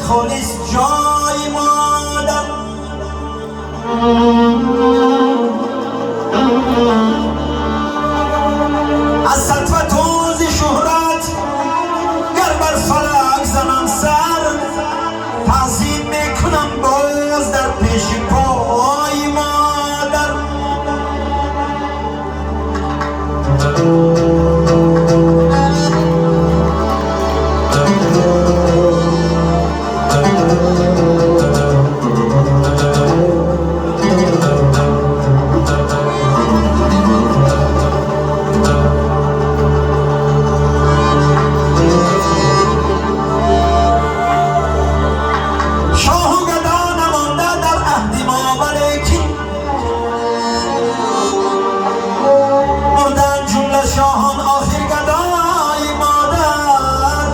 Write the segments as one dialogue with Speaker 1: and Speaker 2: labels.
Speaker 1: خالص جای مادر از سطوت و ز شهرت گر بر فلک زنم سر تعظیم میکنم باز در پیش پای مادر شاهان آخر گدای مادر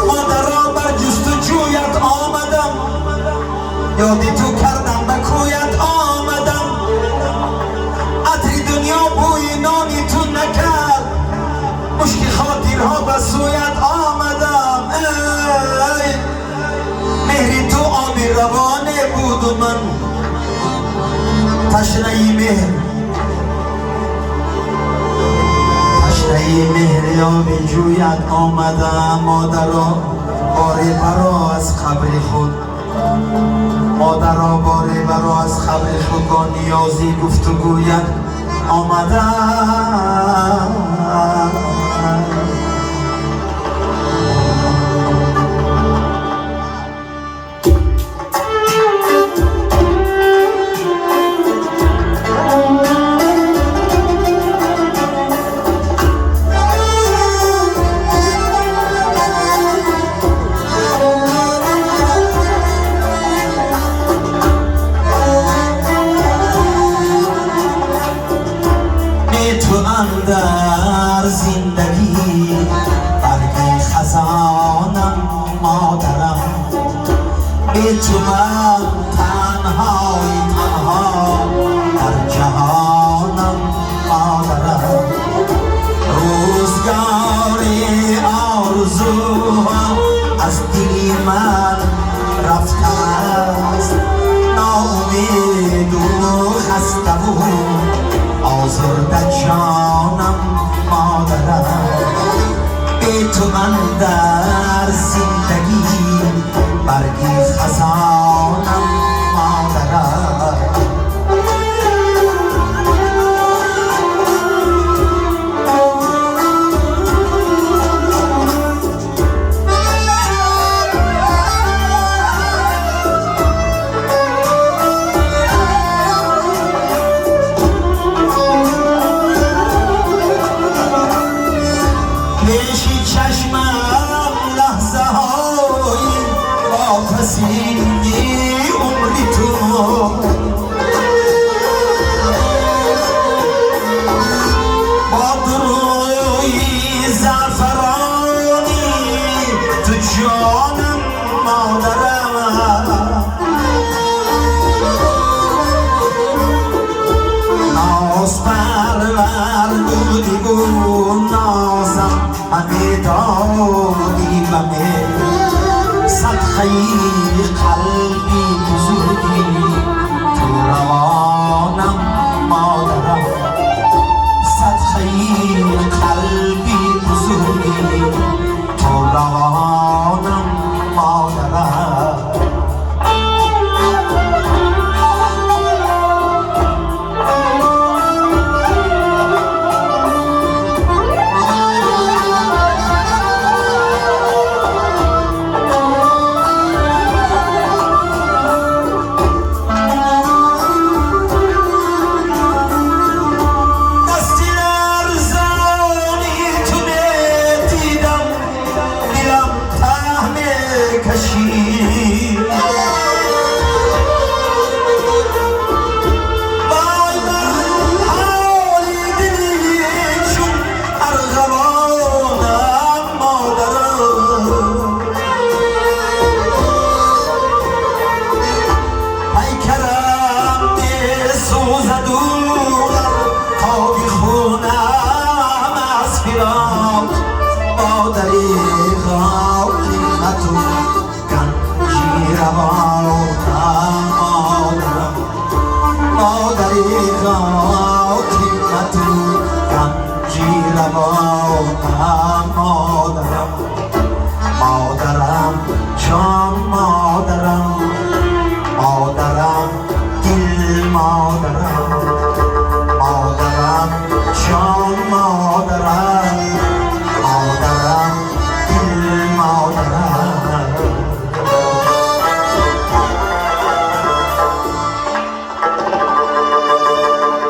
Speaker 1: مادر را بر جستجویت آمدم یادی تو کردم به کویت آمدم عطر دنیا بوی نانی تو نکرد مشک خاطرها به سویت آمدم مهری تو آب روانه بود و من تشنه مهر آب جویت آمدم مادرها باره برا از قبر خود مادرها باره برا از قبر خود با نیازی گفتگویت آمدم در زندگی برگ خزانم مادرم بی تو من تنهای تنها در جهانم مادرم روزگاری آرزوها از دلی من رفته است ناامید و خسته بود آزرده جانم مادرم بی تو من در زندگی برگی خزانم مادرم پیشی چشمم لحظه های واپسینی عمری تو با دروی زعفرانی تو جانم مادرم ناز پرور بودی بود نازم همی دادی بمه صدقه قلبی بزرگی تو روانم مادرم صدقه قلبی بزرگی تو روانم مادرم خاکی کتو گنجی روانم مادرم مادرم جان مادرم مادرم دل مادرم